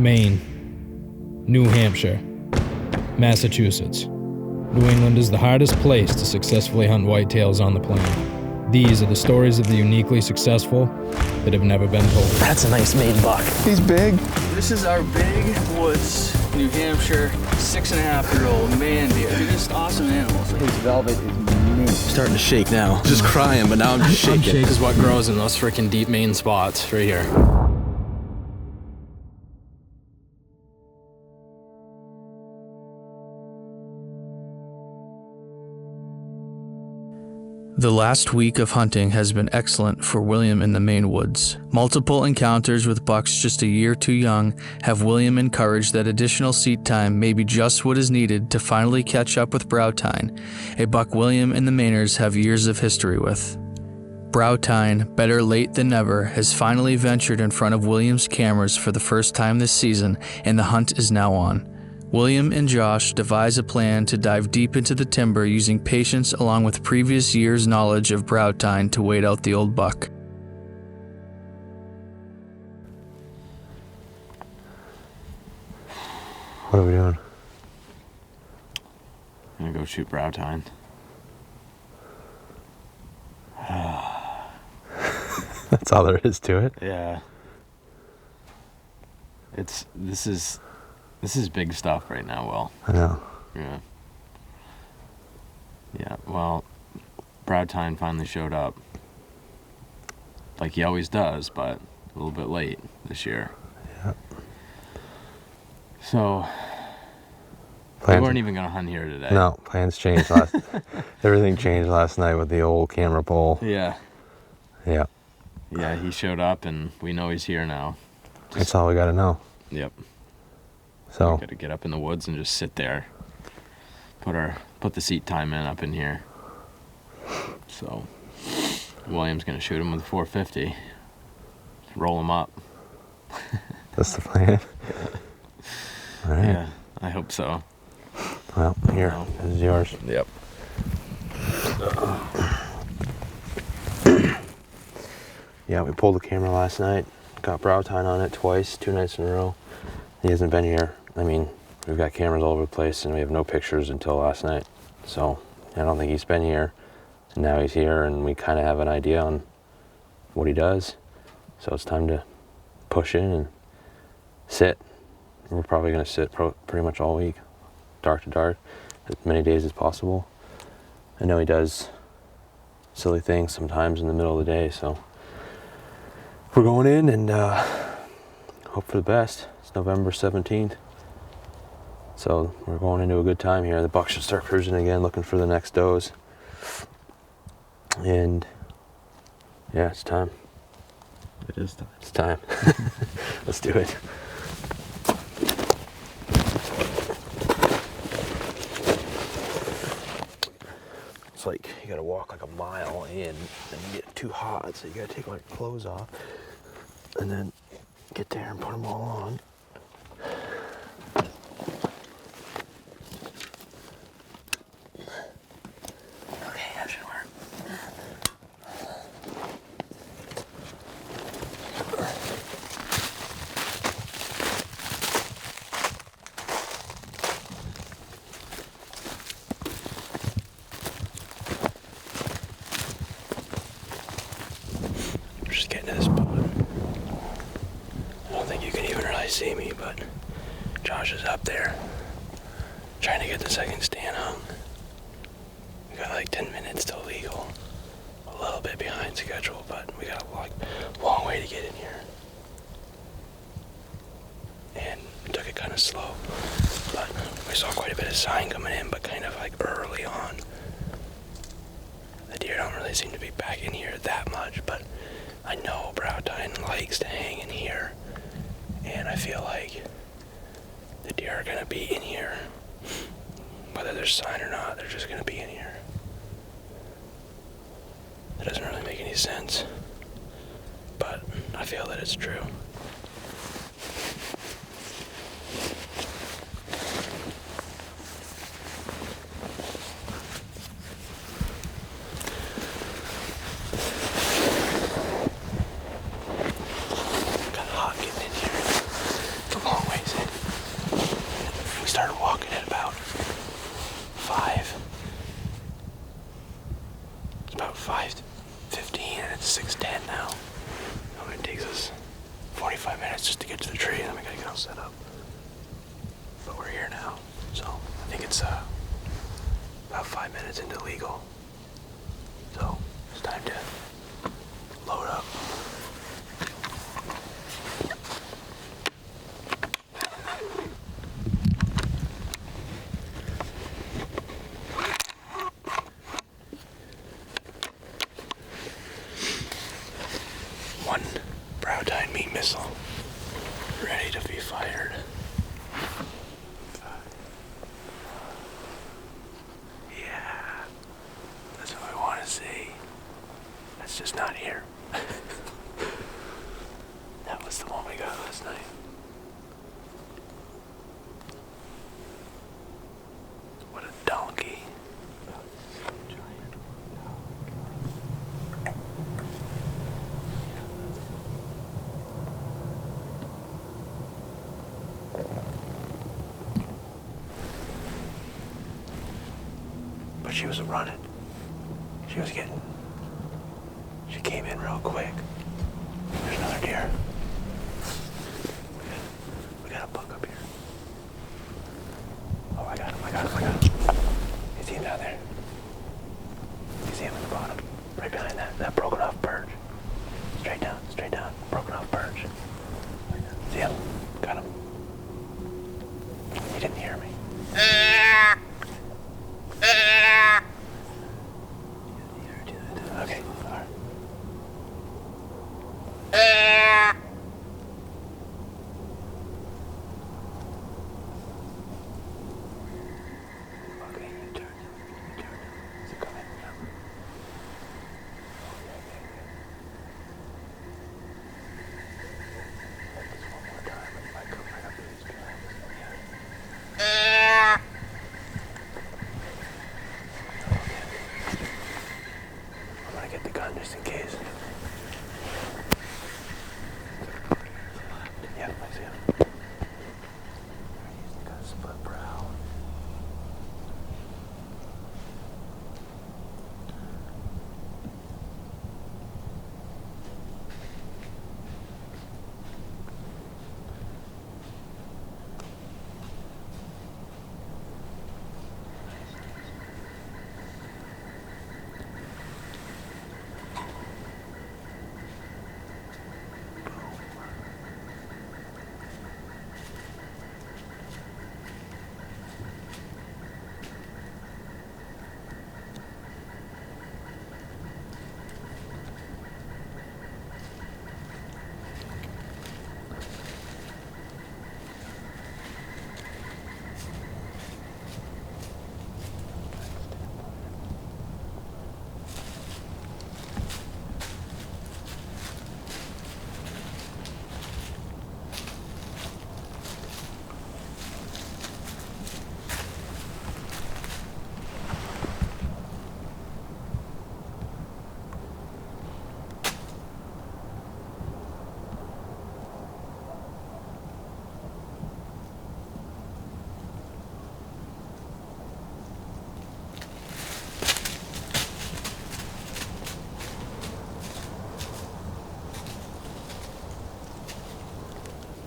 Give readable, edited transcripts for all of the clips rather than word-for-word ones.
Maine, New Hampshire, Massachusetts. New England is the hardest place to successfully hunt whitetails on the planet. These are the stories of the uniquely successful that have never been told. That's a nice Maine buck. He's big. This is our big woods, New Hampshire, 6.5-year-old man deer. They're just awesome animals. His velvet is mint. Starting to shake now. Just crying, but now I'm just shaking. This is what grows in those freaking deep Maine spots right here. The last week of hunting has been excellent for William in the Maine woods. Multiple encounters with bucks just a year too young have William encouraged that additional seat time may be just what is needed to finally catch up with Browtine, a buck William and the Mainers have years of history with. Browtine, better late than never, has finally ventured in front of William's cameras for the first time this season, and the hunt is now on. William and Josh devise a plan to dive deep into the timber using patience along with previous years' knowledge of Browtine to wait out the old buck. What are we doing? I'm gonna go shoot Browtine. That's all there is to it? Yeah. This is big stuff right now, Will. I know. Yeah. Yeah, well, Browtine finally showed up. Like he always does, but a little bit late this year. Yeah. So, we weren't even going to hunt here today. No, plans changed last... Everything changed last night with the old camera pole. Yeah. Yeah. Yeah, he showed up and we know he's here now. That's all we got to know. Yep. So, Got to get up in the woods and just sit there. Put the seat time in up in here. So, William's going to shoot him with a 450. Roll him up. that's the plan? All right. Yeah, I hope so. Well, here, this is yours. Yep. Yeah, we pulled the camera last night. Got Browtine on it twice, 2 nights in a row. He hasn't been here. I mean, we've got cameras all over the place and we have no pictures until last night. So, I don't think he's been here. And now he's here and we kind of have an idea on what he does. So it's time to push in and sit. We're probably going to sit pretty much all week, dark to dark, as many days as possible. I know he does silly things sometimes in the middle of the day, so we're going in and hope for the best. It's November 17th, so we're going into a good time here. The buck should start cruising again, looking for the next does. And yeah, it's time. It is time. It's time. Let's do it. It's like you gotta walk like a mile in and you get too hot, so you gotta take like clothes off and then get there and put them all on. Okay, that should work. We're just getting to this spot. I don't think you can even really see me, but Josh is up there trying to get the second stand hung. We got like 10 minutes till legal. A little bit behind schedule, but we got a long way to get in here. And we took it kind of slow, but we saw quite a bit of sign coming in, but kind of like early on. The deer don't really seem to be back in here that much, but I know Browtine likes to hang in here, and I feel like the deer are gonna be in here. Whether there's sign or not, they're just gonna be in here. That doesn't really make any sense, but I feel that it's true. Got hot getting in here. It's a long way 7:15 and it's 6:10 now. So it takes us 45 minutes just to get to the tree, and then we gotta get all set up. But we're here now, so I think it's about 5 minutes into legal. So it's time to load up. One Browtine meat missile ready to be fired. Yeah, that's what I want to see. That's just not here. That was the one we got last night. What a donkey. But she was running. She came in real quick. There's another deer. We got a buck up here. Oh, I got him. You see him down there? You see him at the bottom? Right behind that broken off birch. Straight down, broken off birch. See him? Got him. He didn't hear me. Okay, all right. Okay, you turn. Is it coming? No. This one more time, it might come right up to these guys. I'm gonna get the gun just in case. Yeah, I see him. He's got a split brow.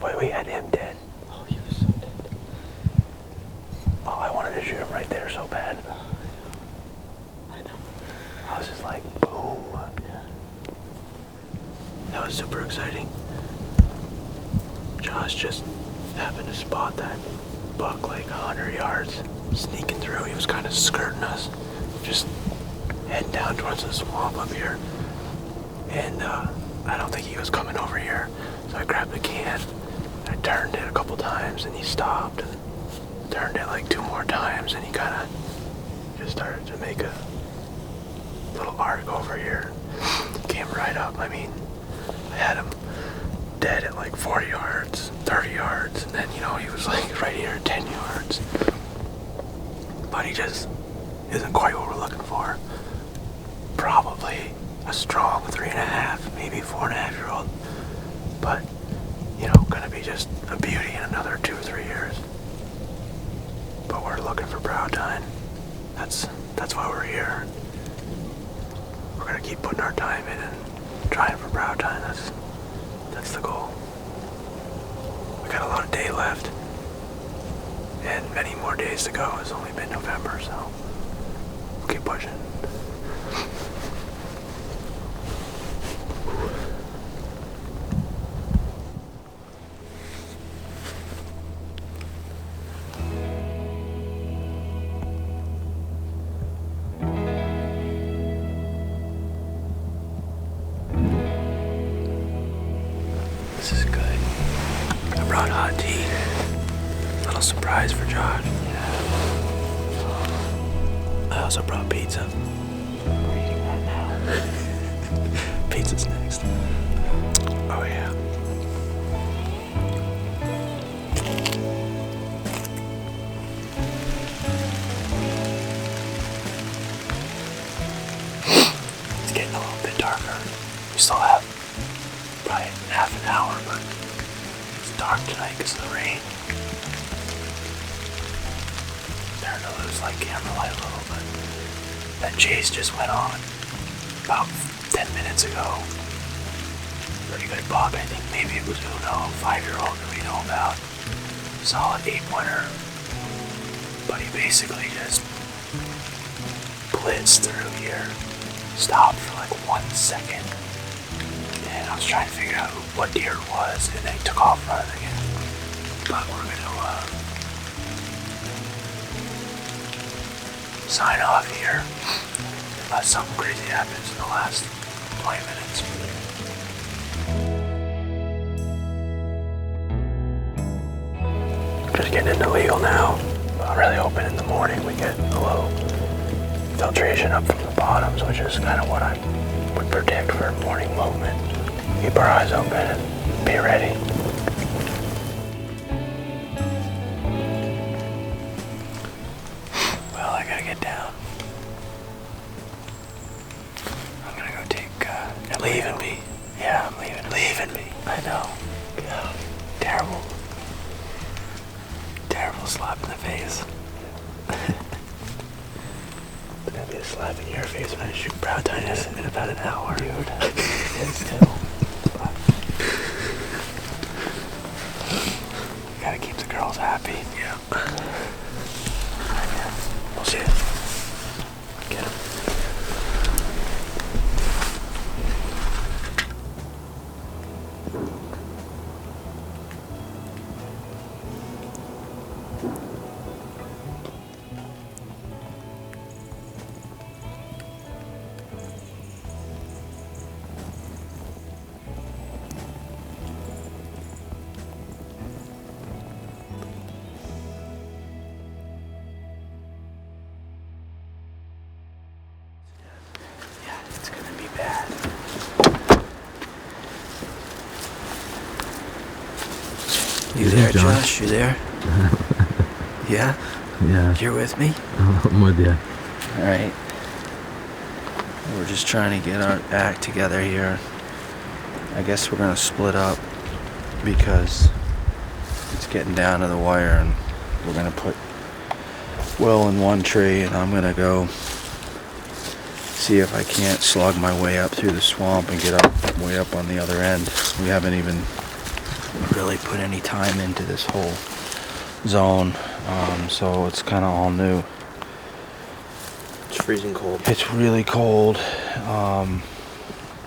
Boy, we had him dead. Oh, he was so dead. Oh, I wanted to shoot him right there so bad. I know. I was just like, boom. Yeah. That was super exciting. Josh just happened to spot that buck like 100 yards sneaking through. He was kind of skirting us, just heading down towards the swamp up here. And I don't think he was coming over here. So I grabbed the can, I turned it a couple times, and he stopped, and turned it like 2 more times, and he kind of just started to make a little arc over here. Came right up. I mean, I had him dead at like 40 yards, 30 yards, and then, he was like right here at 10 yards. But he just isn't quite what we're looking for. Probably a strong 3.5, maybe 4.5-year-old. But, gonna be just a beauty in another 2 or 3 years. But we're looking for Browtine. That's why we're here. we're gonna keep putting our time in and trying for Browtine. That's the goal. We got a lot of day left, and many more days to go. It's only mid-November, so we'll keep pushing. This is good. I brought hot tea. Little surprise for Josh. I also brought pizza. We're eating that now. Pizza's next. Oh yeah. It's getting a little bit darker. We still have probably half an hour, but it's dark tonight because of the rain. Starting to lose like camera light a little, but that chase just went on about 10 minutes ago. Pretty good buck. I think maybe it was Uno, 5-year-old that we know about. Solid 8-pointer. But he basically just blitzed through here. Stopped for like 1 second. And I was trying to figure out what deer it was, and then he took off running again. But we're gonna sign off here unless something crazy happens in the last 20 minutes. Just getting into legal now. I'm really hoping in the morning we get a little filtration up from the bottoms, which is kind of what I would predict for morning movement. Keep our eyes open and be ready. Well, I gotta get down. I'm gonna go take You're leaving me. Yeah, I'm leaving. Leaving me. I know. Yeah. Terrible. Terrible slap in the face. It's gonna be a slap in your face when I shoot Browtine in about an hour. Dude, it is too. Gotta keep the girls happy. Yeah. We'll see you. Get him. You there, Josh? You there? Yeah? Yeah, You're with me? I'm with you. Alright. We're just trying to get our act together here. I guess we're gonna split up because it's getting down to the wire, and we're gonna put Will in one tree, and I'm gonna go see if I can't slug my way up through the swamp and get up way up on the other end. We haven't even really put any time into this whole zone, so it's kind of all new. It's freezing cold. It's really cold.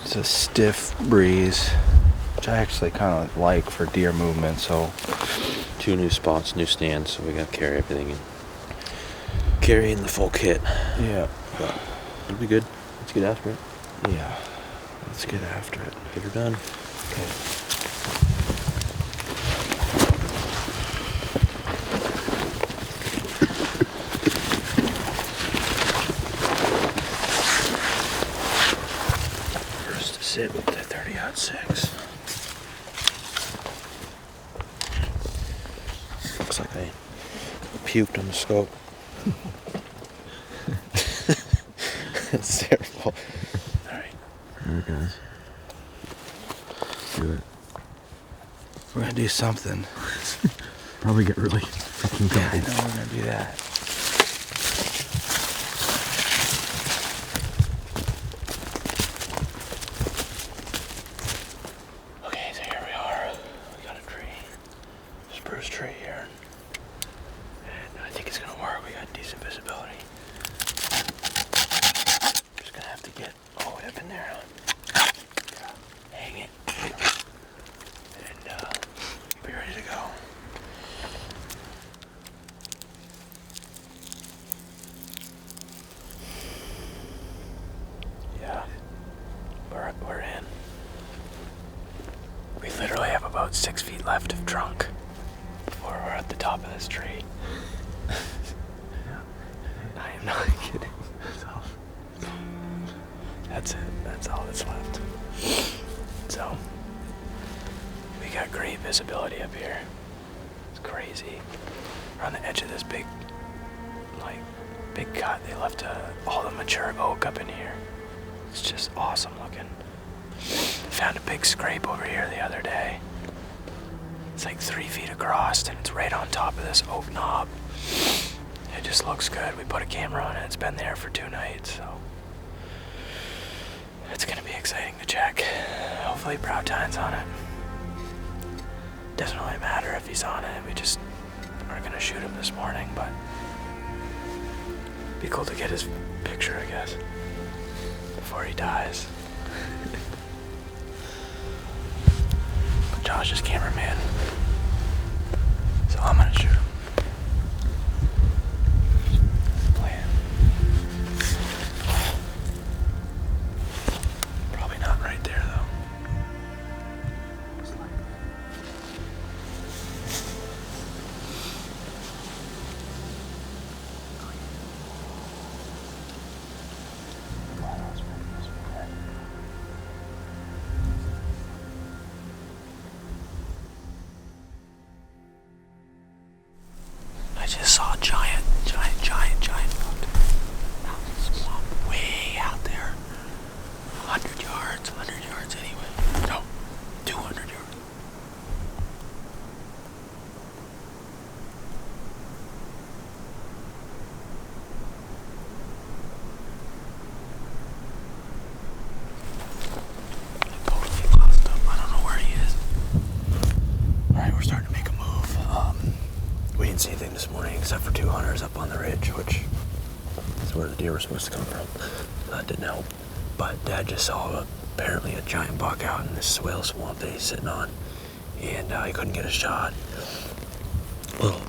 It's a stiff breeze, which I actually kind of like for deer movement. So 2 new spots, new stands, so we gotta carry everything in. Carry in the full kit. yeah, But it'll be good. Let's get after it. yeah. Let's get after it. Get her done. Okay. Sit with the 30-06. Looks like I puked on the scope. That's terrible. Alright. Alright, guys. Do it. We're gonna do something. Probably get really fucking cold. Yeah, I know we're gonna do that. we're in. We literally have about 6 feet left of trunk before we're at the top of this tree. I am not kidding. That's it. That's all that's left. So, we got great visibility up here. It's crazy. We're on the edge of this big cut. They left all the mature oak up in here. It's just awesome looking. Found a big scrape over here the other day. It's like 3 feet across and it's right on top of this oak knob. It just looks good. We put a camera on it. It's been there for 2 nights, so it's gonna be exciting to check. Hopefully Browtine's on it. Doesn't really matter if he's on it. We just are gonna shoot him this morning, but be cool to get his picture, I guess, before he dies. But Josh is cameraman, so I'm gonna shoot him. Plan. Probably not right there though. I just saw a giant buck out in the swamp, way out there. 100 yards anyway. No, 200 yards. I totally lost him. I don't know where he is. Alright, we're starting to make a move. We didn't see anything this morning except for 2 hunters up on the ridge, which is where the deer were supposed to come from. That didn't help. But Dad just saw apparently a giant buck out in this swale swamp that he's sitting on, and he couldn't get a shot. Well,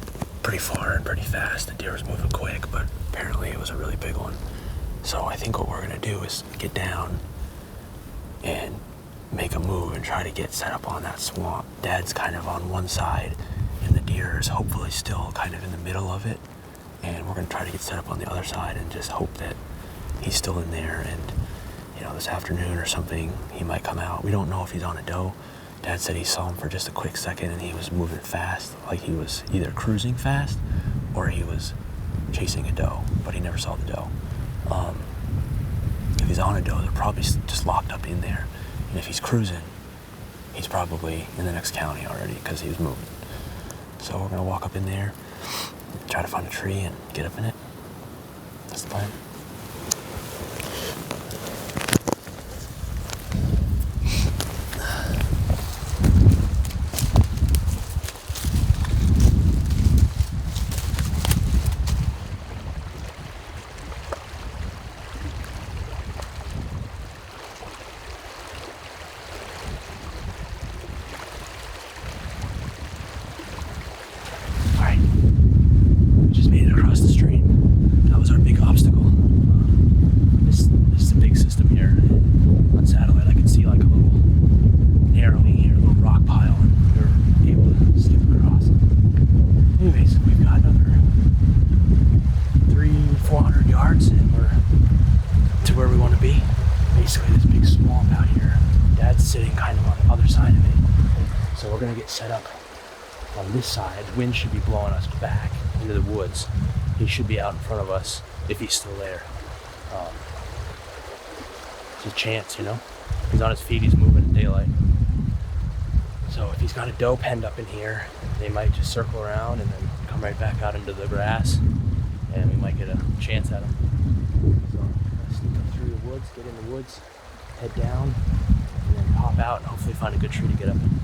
pretty far and pretty fast. The deer was moving quick, but apparently it was a really big one. So I think what we're gonna do is get down and make a move and try to get set up on that swamp. Dad's kind of on one side, and the deer is hopefully still kind of in the middle of it. And we're gonna try to get set up on the other side and just hope that he's still in there, and this afternoon or something he might come out. We don't know if he's on a doe. Dad said he saw him for just a quick second and he was moving fast, like he was either cruising fast or he was chasing a doe, but he never saw the doe. If he's on a doe, they're probably just locked up in there. And if he's cruising, he's probably in the next county already because he was moving. So we're gonna walk up in there, try to find a tree and get up in it. That's the plan. Set up on this side. Wind should be blowing us back into the woods. He should be out in front of us if he's still there. It's a chance, He's on his feet, he's moving in daylight. So if he's got a doe penned up in here, they might just circle around and then come right back out into the grass, and we might get a chance at him. So I'm gonna sneak up through the woods, get in the woods, head down, and then pop out and hopefully find a good tree to get up in.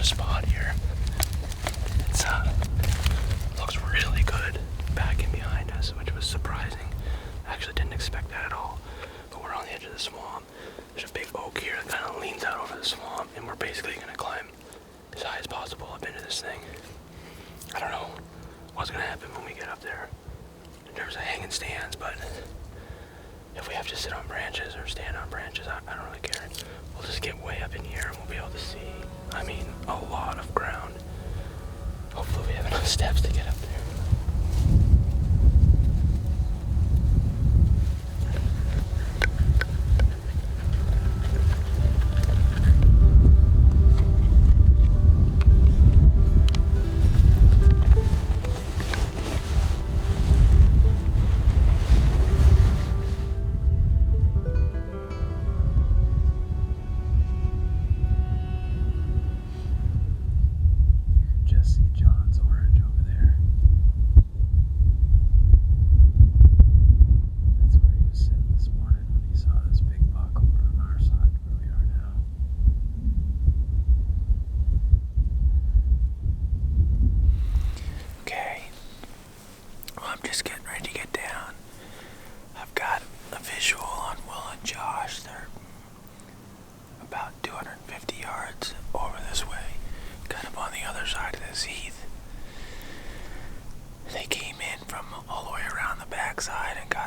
Spot here. It's looks really good back and behind us, which was surprising. I actually didn't expect that at all. But we're on the edge of the swamp. There's a big oak here that kind of leans out over the swamp, and we're basically gonna climb as high as possible up into this thing. I there in terms of hanging stands, but if we have to sit on branches or stand on branches, I don't really care. We'll just get way up in here and we'll be able to see, I mean, a lot of ground. Hopefully we have enough steps to get up there.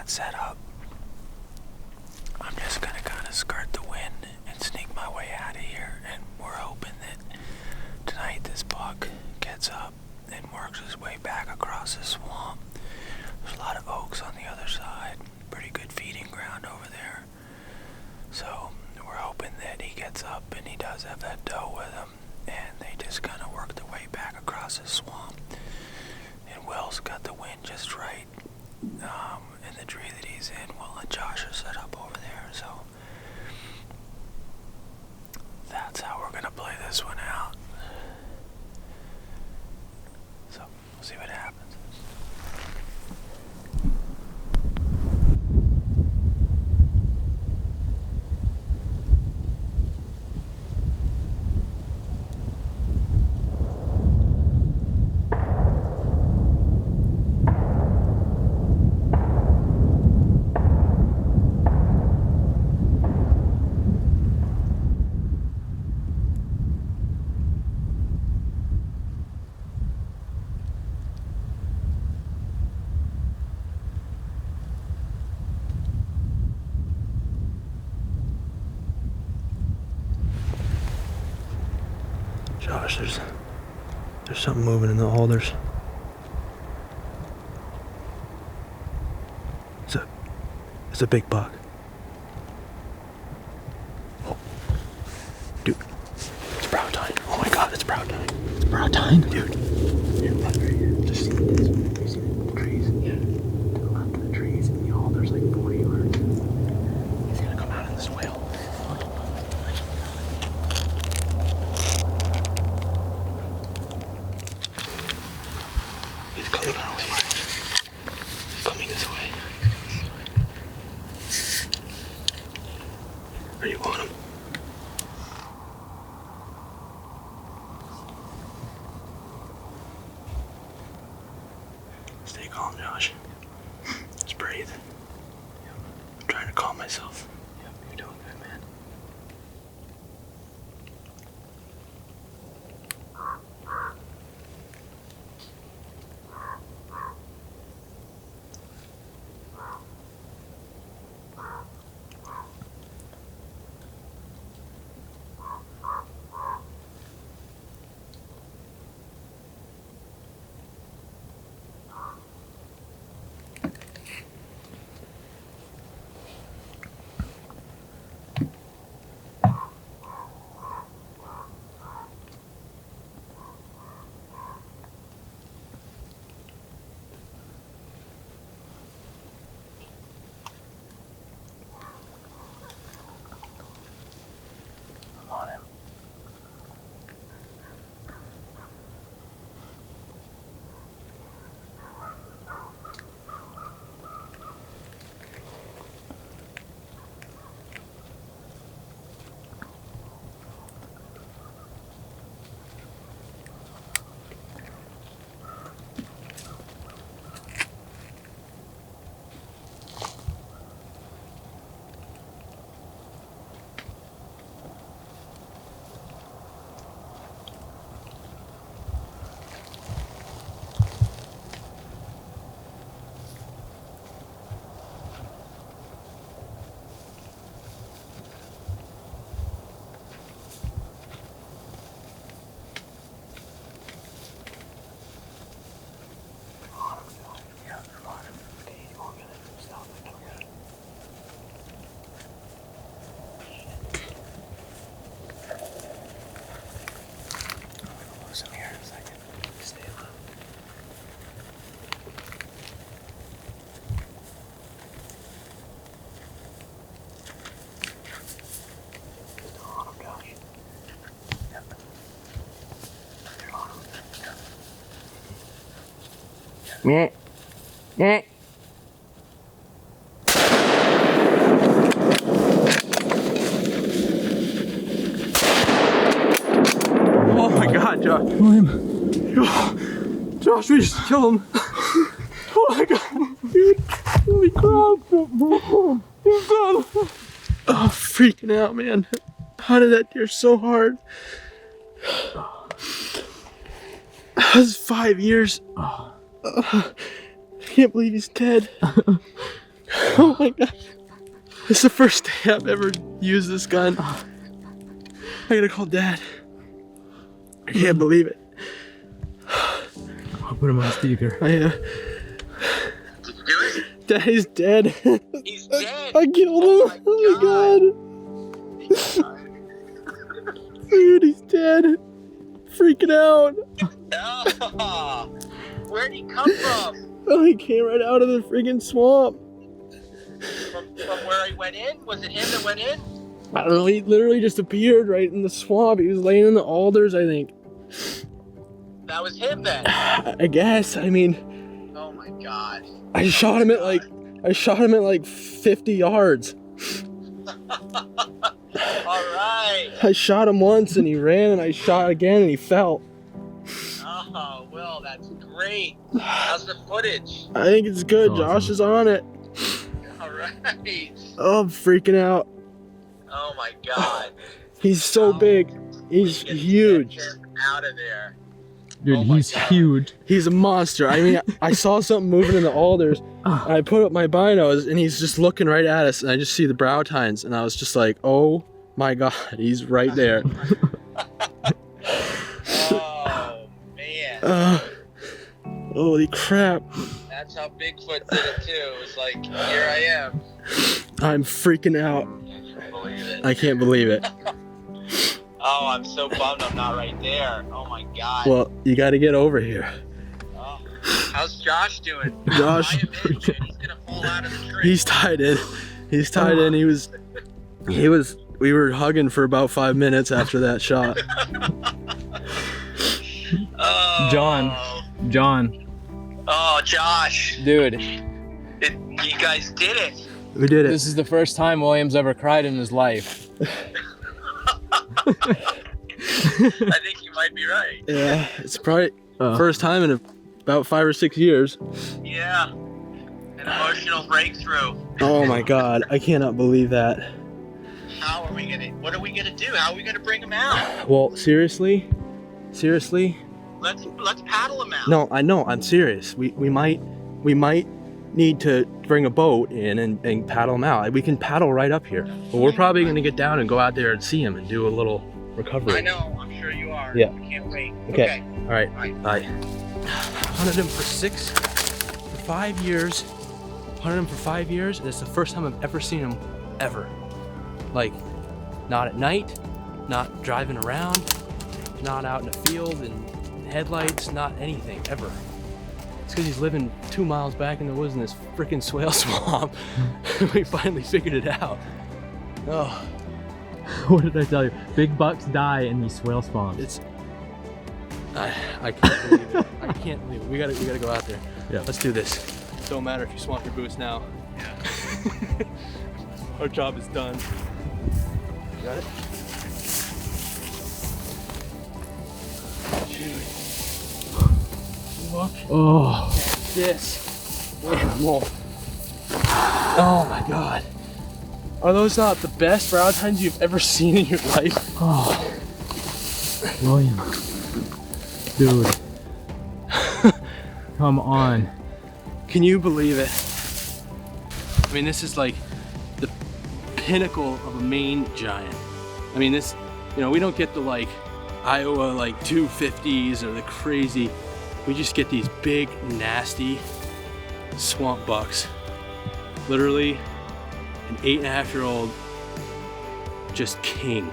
Set up. I'm just gonna kind of skirt the wind and sneak my way out of here, and we're hoping that tonight this buck gets up and works his way back across the swamp. There's a lot of oaks on the other side, pretty good feeding ground over there. So we're hoping that he gets up and he does have that doe with him, and they just kind of work their way back across the swamp. And Will's got the wind just right. In the tree that he's in, Will and Josh are set up over there, so that's how we're gonna play this one out. So we'll see what happens. Josh, there's something moving in the alders. It's a big buck. Oh, dude, it's Browtine. Oh my God, it's Browtine. It's Browtine, dude. Here, look right here. Just see this. You see the trees? Yeah. To the left of the trees in the alders, like 40 yards. He's gonna come out in this whale. He's coming our way. He's coming this way. Are you on him? Stay calm, Josh. Just breathe. I'm trying to calm myself. Yep, you're doing good, man. Meh. Meh. Oh my God, Josh. Josh, we just killed him. Oh my God, dude. Holy crap. He's done. Oh, freaking out, man. Hunted that deer so hard. That was 5 years. I can't believe he's dead. Oh my God. This is the first day I've ever used this gun. I gotta call Dad. I can't believe it. I'll put him on speaker. Did you do it? Daddy's dead. He's dead. I killed him. Oh my God. Dude, he's dead. Freaking out. Oh, where'd he come from? Oh, he came right out of the freaking swamp. From where he went in? Was it him that went in? I don't know, he literally just appeared right in the swamp. He was laying in the alders, I think. That was him then. I guess, I mean, Oh my God. I shot him at like 50 yards. All right. I shot him once and he ran, and I shot again and he fell. Oh, Will, that's great. How's the footage? I think it's good. Awesome. Josh is on it. All right. Oh, I'm freaking out. Oh my God. He's so big. He's Get huge. him out of there. Dude, Oh my he's God. huge. He's a monster. I mean, I saw something moving in the alders. And I put up my binos and he's just looking right at us, and I just see the Browtines, and I was just like, oh my God, he's right there. Oh man. Holy crap. That's how Bigfoot did it too. It was like, here I am. I'm freaking out. I can't believe it. I can't believe it. Oh, I'm so bummed I'm not right there. Oh my God. Well, you got to get over here. Oh. How's Josh doing? Josh, Tie him in, dude. He's gonna fall out of the tree. he's tied in. He's tied in. We were hugging for about 5 minutes after that shot. Oh. John, Oh, Josh. dude, You guys did it. We did it. this is the first time William's ever cried in his life. I think you might be right. Yeah, it's probably first time in about 5 or 6 years. Yeah. An emotional breakthrough. Oh my God, I cannot believe that. What are we gonna do? How are we gonna bring him out? Well, seriously? Let's paddle him out. No, I know, I'm serious. We might need to bring a boat in and paddle him out. We can paddle right up here. But we're probably gonna get down and go out there and see him and do a little recovery. I know, I'm sure you are. Yeah. I can't wait. Okay. All right. Right. Bye. Hunted him for 5 years. Hunted him for 5 years, and it's the first time I've ever seen him, ever. Like, not at night, not driving around, not out in the field and headlights, not anything, ever. It's because he's living 2 miles back in the woods in this freaking swale swamp. We finally figured it out. Oh, What did I tell you? Big bucks die in these swale swamps. it's... I can't believe it. I can't believe it. We gotta go out there. Yeah. Let's do this. Don't matter if you swamp your boots now. Yeah. Our job is done. You got it? Dude. Look Oh, at this animal. Oh my God. Are those not the best Browtines you've ever seen in your life? oh, William, dude, come on. Can you believe it? I mean, this is like the pinnacle of a Maine giant. I mean, this, we don't get the like Iowa like 250s or the crazy. We just get these big, nasty swamp bucks. Literally an 8.5-year-old, just king.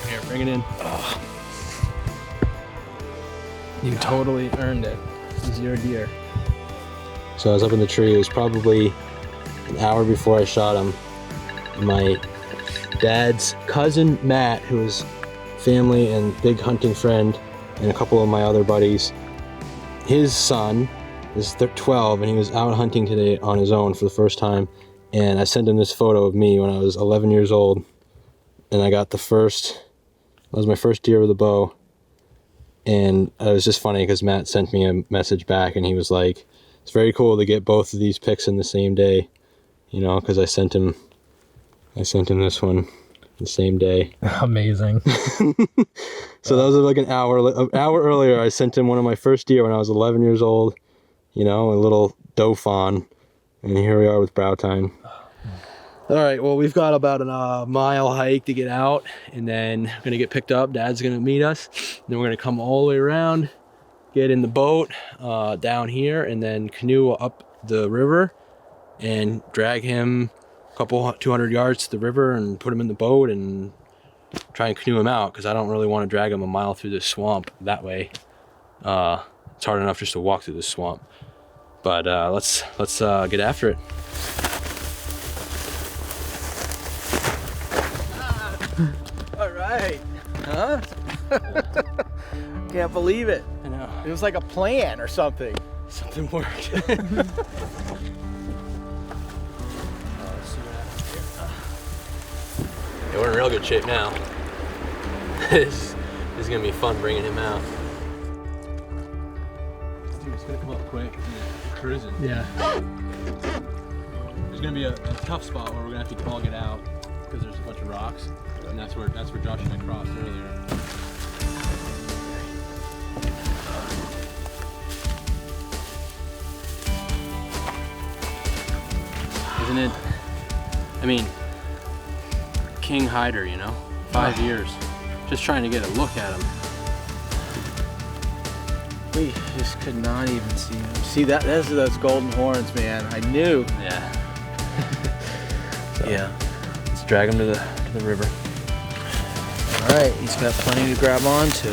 Here, bring it in. Oh. You totally earned it. This is your deer. So I was up in the tree. It was probably an hour before I shot him. My dad's cousin Matt, who is family and big hunting friend, and a couple of my other buddies his son is 12, and he was out hunting today on his own for the first time. And I sent him this photo of me when I was 11 years old, and I got that was my first deer with a bow. And it was just funny because Matt sent me a message back, and he was like, it's very cool to get both of these pics in the same day, you know, because I sent him this one the same day. Amazing. So that was like an hour earlier. I sent him one of my first deer when I was 11 years old, you know, a little doe fawn, and here we are with Browtine. All right, well, we've got about a mile hike to get out, and then we're gonna get picked up. Dad's gonna meet us. Then we're gonna come all the way around, get in the boat down here, and then canoe up the river and drag him a couple 200 yards to the river and put him in the boat and try and canoe him out, because I don't really want to drag him a mile through this swamp that way. It's hard enough just to walk through this swamp. But let's get after it. All right. Huh? Can't believe it. I know. It was like a plan or something. Something worked. Yeah, we're in real good shape now. This is gonna be fun bringing him out. Dude, it's gonna come up quick. Yeah, cruising. Yeah. There's gonna be a tough spot where we're gonna have to all get out because there's a bunch of rocks, and that's where Josh and I crossed earlier. Isn't it? I mean, king hider, you know, 5 years, just trying to get a look at him. We just could not even see him. See, those are those golden horns, man. I knew. Yeah. Yeah. Let's drag him to the river. All right, he's got plenty to grab onto.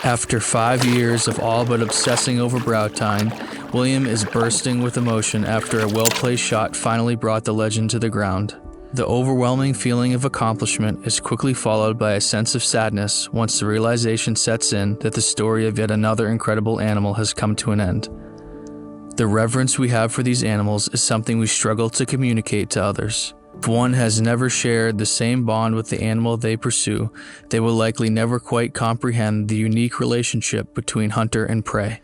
After 5 years of all but obsessing over Browtine, William is bursting with emotion after a well-placed shot finally brought the legend to the ground. The overwhelming feeling of accomplishment is quickly followed by a sense of sadness once the realization sets in that the story of yet another incredible animal has come to an end. The reverence we have for these animals is something we struggle to communicate to others. If one has never shared the same bond with the animal they pursue, they will likely never quite comprehend the unique relationship between hunter and prey.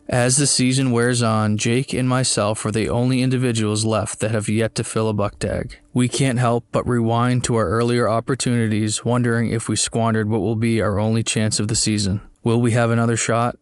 As the season wears on, Jake and myself are the only individuals left that have yet to fill a buck tag. We can't help but rewind to our earlier opportunities, wondering if we squandered what will be our only chance of the season. Will we have another shot?